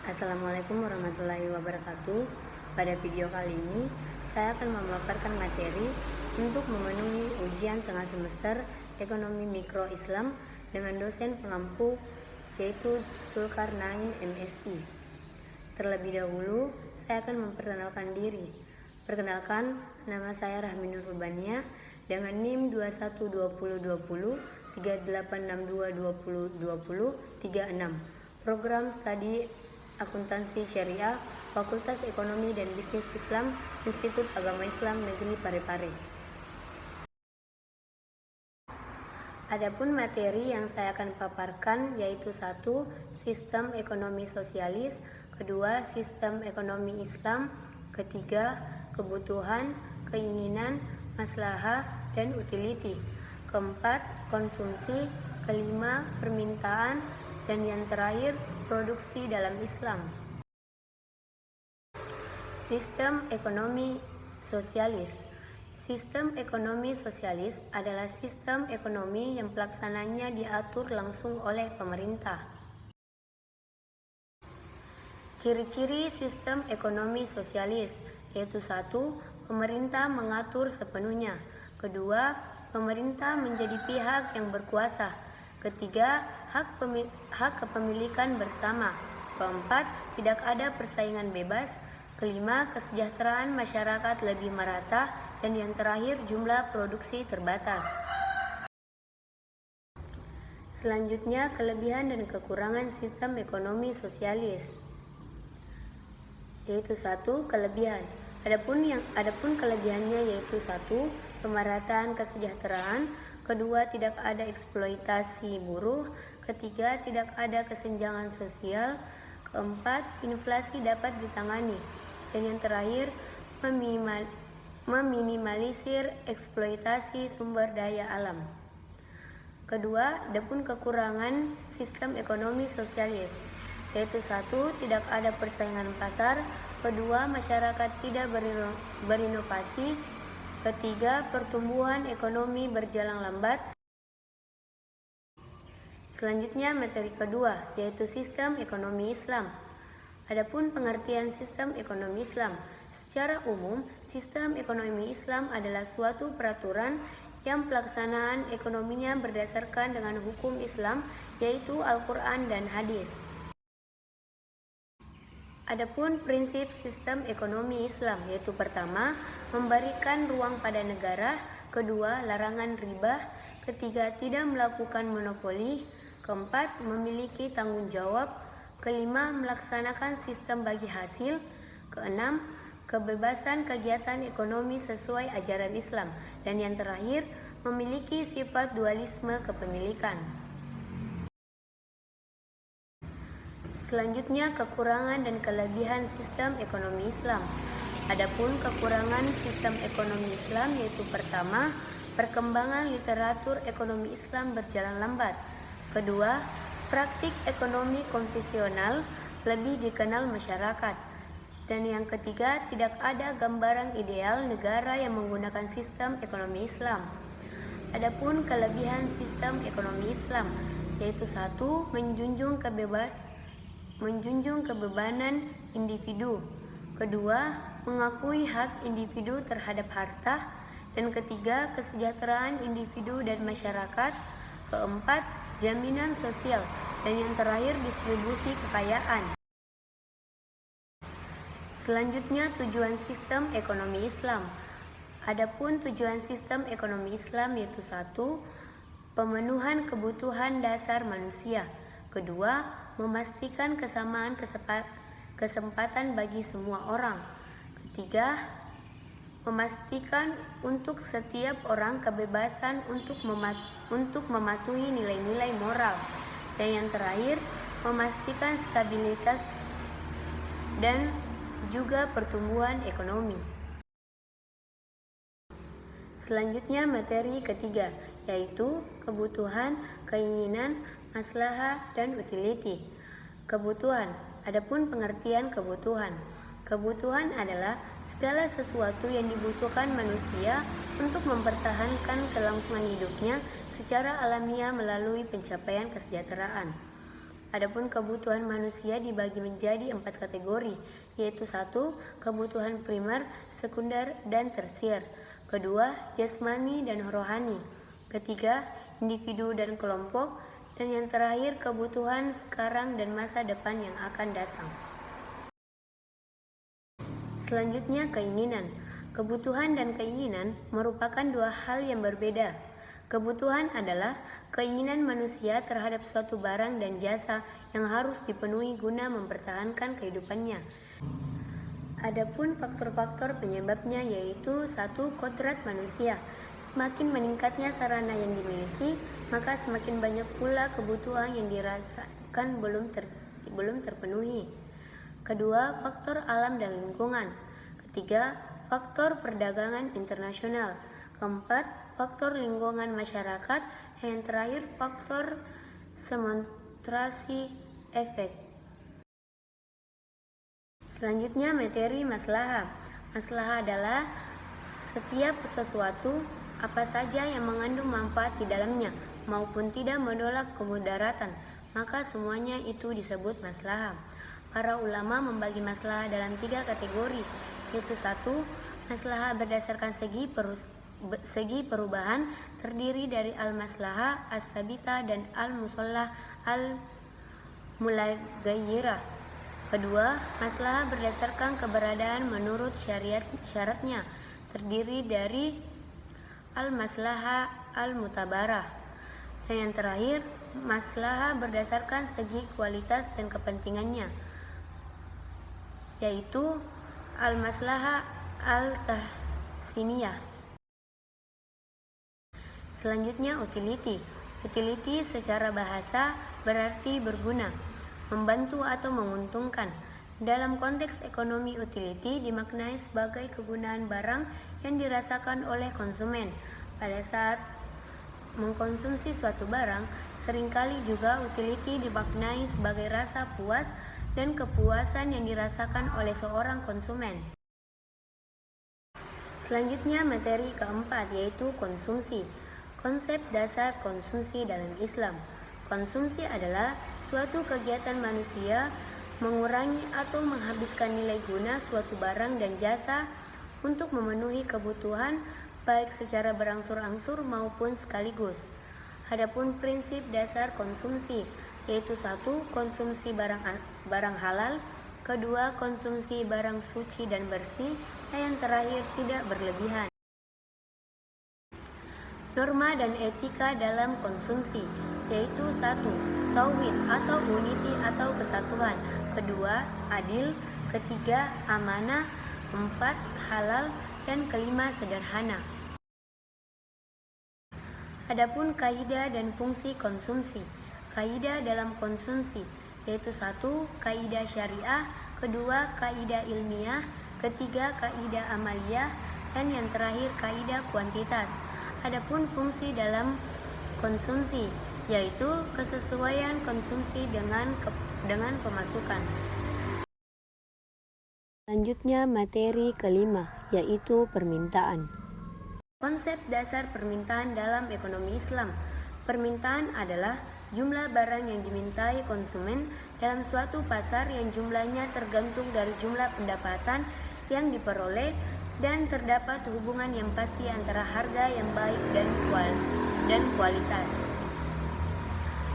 Assalamualaikum warahmatullahi wabarakatuh. Pada video kali ini, saya akan memaparkan materi untuk memenuhi ujian tengah semester Ekonomi Mikro Islam dengan dosen pengampu yaitu Zulkarnain MSI. Terlebih dahulu, saya akan memperkenalkan diri. Perkenalkan, nama saya Rahmi Nur Rubania dengan NIM 212020 3862202036. Program Studi Akuntansi Syariah, Fakultas Ekonomi dan Bisnis Islam, Institut Agama Islam Negeri Parepare. Adapun materi yang saya akan paparkan yaitu 1. Sistem ekonomi sosialis, kedua sistem ekonomi Islam, ketiga kebutuhan, keinginan, maslahah, dan utility, keempat konsumsi, kelima permintaan, dan yang terakhir produksi dalam Islam. Sistem ekonomi sosialis. Sistem ekonomi sosialis adalah sistem ekonomi yang pelaksananya diatur langsung oleh pemerintah. Ciri-ciri sistem ekonomi sosialis yaitu 1. Pemerintah mengatur sepenuhnya. Kedua, pemerintah menjadi pihak yang berkuasa. Ketiga, hak kepemilikan bersama. Keempat, tidak ada persaingan bebas. Kelima, kesejahteraan masyarakat lebih merata. Dan yang terakhir, jumlah produksi terbatas. Selanjutnya, kelebihan dan kekurangan sistem ekonomi sosialis. Yaitu 1. Kelebihan. Adapun kelebihannya yaitu 1. Pemerataan kesejahteraan. Kedua, tidak ada eksploitasi buruh. Ketiga, tidak ada kesenjangan sosial. Keempat, inflasi dapat ditangani. Dan yang terakhir, meminimalisir eksploitasi sumber daya alam. Kedua, adapun kekurangan sistem ekonomi sosialis yaitu 1. Tidak ada persaingan pasar. Kedua, masyarakat tidak berinovasi. Ketiga, pertumbuhan ekonomi berjalan lambat. Selanjutnya materi kedua yaitu sistem ekonomi Islam. Adapun pengertian sistem ekonomi Islam, secara umum sistem ekonomi Islam adalah suatu peraturan yang pelaksanaan ekonominya berdasarkan dengan hukum Islam yaitu Al-Quran dan hadis. Adapun prinsip sistem ekonomi Islam yaitu pertama, memberikan ruang pada negara. Kedua, larangan riba. Ketiga, tidak melakukan monopoli. Keempat, memiliki tanggung jawab. Kelima, melaksanakan sistem bagi hasil. Keenam, kebebasan kegiatan ekonomi sesuai ajaran Islam. Dan yang terakhir, memiliki sifat dualisme kepemilikan. Selanjutnya, kekurangan dan kelebihan sistem ekonomi Islam. Adapun kekurangan sistem ekonomi Islam yaitu pertama, perkembangan literatur ekonomi Islam berjalan lambat. Kedua, praktik ekonomi konvensional lebih dikenal masyarakat. Dan yang ketiga, tidak ada gambaran ideal negara yang menggunakan sistem ekonomi Islam. Adapun kelebihan sistem ekonomi Islam yaitu 1. Menjunjung kebebanan individu. Kedua, mengakui hak individu terhadap harta. Dan ketiga, kesejahteraan individu dan masyarakat. Keempat, jaminan sosial. Dan yang terakhir, distribusi kekayaan. Selanjutnya, tujuan sistem ekonomi Islam. Adapun tujuan sistem ekonomi Islam yaitu 1. Pemenuhan kebutuhan dasar manusia. Kedua, memastikan kesamaan kesempatan bagi semua orang. Ketiga, memastikan untuk setiap orang kebebasan untuk mematuhi nilai-nilai moral. Dan yang terakhir, memastikan stabilitas dan juga pertumbuhan ekonomi. Selanjutnya materi ketiga yaitu kebutuhan, keinginan, maslahah, dan utility. Kebutuhan. Adapun pengertian kebutuhan. Kebutuhan adalah segala sesuatu yang dibutuhkan manusia untuk mempertahankan kelangsungan hidupnya secara alamiah melalui pencapaian kesejahteraan. Adapun kebutuhan manusia dibagi menjadi 4 kategori, yaitu 1. Kebutuhan primer, sekunder, dan tersier. Kedua, jasmani dan rohani. Ketiga, individu dan kelompok. Dan yang terakhir, kebutuhan sekarang dan masa depan yang akan datang. Selanjutnya, keinginan. Kebutuhan dan keinginan merupakan dua hal yang berbeda. Kebutuhan adalah keinginan manusia terhadap suatu barang dan jasa yang harus dipenuhi guna mempertahankan kehidupannya. Adapun faktor-faktor penyebabnya yaitu 1. Kodrat manusia. Semakin meningkatnya sarana yang dimiliki, maka semakin banyak pula kebutuhan yang dirasakan belum terpenuhi. Kedua, faktor alam dan lingkungan. Ketiga, faktor perdagangan internasional. Keempat, faktor lingkungan masyarakat. Dan yang terakhir, faktor semonstrasi efek. Selanjutnya, materi maslahah. Maslahah adalah setiap sesuatu apa saja yang mengandung manfaat di dalamnya maupun tidak menolak kemudaratan, maka semuanya itu disebut maslahah. Para ulama membagi maslahah dalam 3 kategori, yaitu 1. Maslahah berdasarkan segi perubahan terdiri dari al-maslahah as-sabita dan al-musallah al-mulaghayyirah. Kedua, maslahah berdasarkan keberadaan menurut syaratnya terdiri dari al-maslahah al-mutabarah. Dan yang terakhir, maslahah berdasarkan segi kualitas dan kepentingannya, yaitu al-maslahah al-tahsiniyah. Selanjutnya, utility. Utility secara bahasa berarti berguna, membantu atau menguntungkan. Dalam konteks ekonomi, utility dimaknai sebagai kegunaan barang yang dirasakan oleh konsumen pada saat mengkonsumsi suatu barang. Seringkali juga utility dimaknai sebagai rasa puas dan kepuasan yang dirasakan oleh seorang konsumen. Selanjutnya, materi keempat yaitu konsumsi. Konsep dasar konsumsi dalam Islam. Konsumsi adalah suatu kegiatan manusia mengurangi atau menghabiskan nilai guna suatu barang dan jasa untuk memenuhi kebutuhan baik secara berangsur-angsur maupun sekaligus. Adapun prinsip dasar konsumsi yaitu 1. Konsumsi barang halal. Kedua, konsumsi barang suci dan bersih. Dan yang terakhir, tidak berlebihan. Norma dan etika dalam konsumsi yaitu 1. Tauhid atau unity atau kesatuan. Kedua, adil. Ketiga, amanah. 4. Halal. Dan kelima, sederhana. Adapun kaidah dan fungsi konsumsi. Kaidah dalam konsumsi yaitu 1. Kaidah syariah. Kedua, kaidah ilmiah. Ketiga, kaidah amaliyah. Dan yang terakhir, kaidah kuantitas. Adapun fungsi dalam konsumsi yaitu kesesuaian konsumsi dengan pemasukan. Selanjutnya, materi kelima yaitu permintaan. Konsep dasar permintaan dalam ekonomi Islam. Permintaan adalah jumlah barang yang dimintai konsumen dalam suatu pasar yang jumlahnya tergantung dari jumlah pendapatan yang diperoleh dan terdapat hubungan yang pasti antara harga yang baik dan kualitas.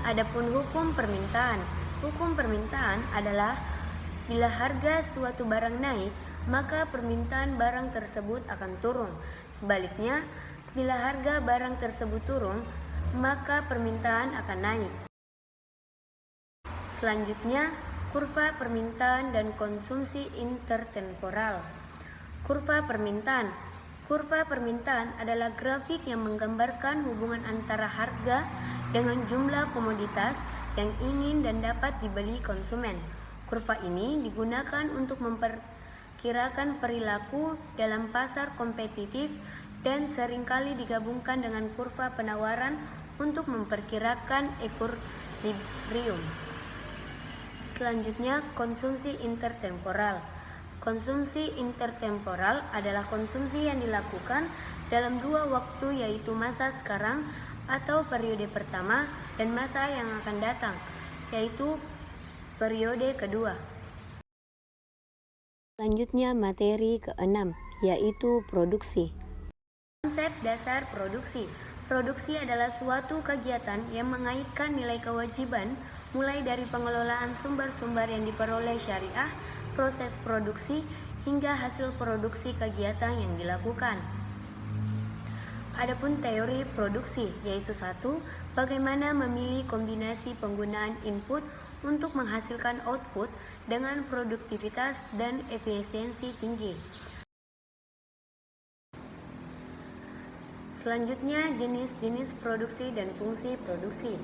Adapun hukum permintaan. Hukum permintaan adalah bila harga suatu barang naik, maka permintaan barang tersebut akan turun. Sebaliknya, bila harga barang tersebut turun, maka permintaan akan naik. Selanjutnya, kurva permintaan dan konsumsi intertemporal. Kurva permintaan. Kurva permintaan adalah grafik yang menggambarkan hubungan antara harga dengan jumlah komoditas yang ingin dan dapat dibeli konsumen. Kurva ini digunakan untuk memperkirakan perilaku dalam pasar kompetitif dan seringkali digabungkan dengan kurva penawaran untuk memperkirakan equilibrium. Selanjutnya, konsumsi intertemporal. Konsumsi intertemporal adalah konsumsi yang dilakukan dalam 2 waktu yaitu masa sekarang atau periode pertama dan masa yang akan datang, yaitu periode kedua. Selanjutnya materi ke-6, yaitu produksi. Konsep dasar produksi. Produksi adalah suatu kegiatan yang mengaitkan nilai kewajiban mulai dari pengelolaan sumber-sumber yang diperoleh syariah, proses produksi, hingga hasil produksi kegiatan yang dilakukan. Adapun teori produksi, yaitu 1. Bagaimana memilih kombinasi penggunaan input untuk menghasilkan output dengan produktivitas dan efisiensi tinggi. Selanjutnya, jenis-jenis produksi dan fungsi produksi.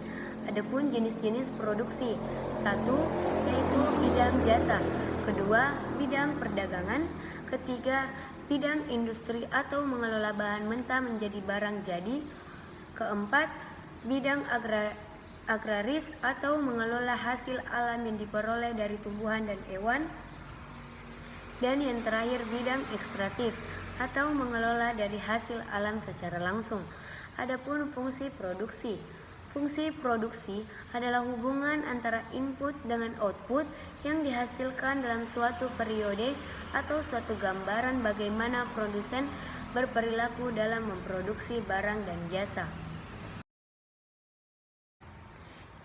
Adapun jenis-jenis produksi, 1. Yaitu bidang jasa, 2. Bidang perdagangan, 3. Bidang industri atau mengelola bahan mentah menjadi barang jadi, 4. Bidang agraris atau mengelola hasil alam yang diperoleh dari tumbuhan dan hewan, dan yang terakhir bidang ekstraktif atau mengelola dari hasil alam secara langsung. Adapun fungsi produksi. Fungsi produksi adalah hubungan antara input dengan output yang dihasilkan dalam suatu periode atau suatu gambaran bagaimana produsen berperilaku dalam memproduksi barang dan jasa.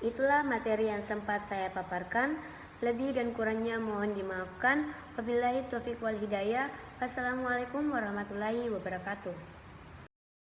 Itulah materi yang sempat saya paparkan. Lebih dan kurangnya mohon dimaafkan. Wabillahi taufiq wal hidayah. Wassalamualaikum warahmatullahi wabarakatuh.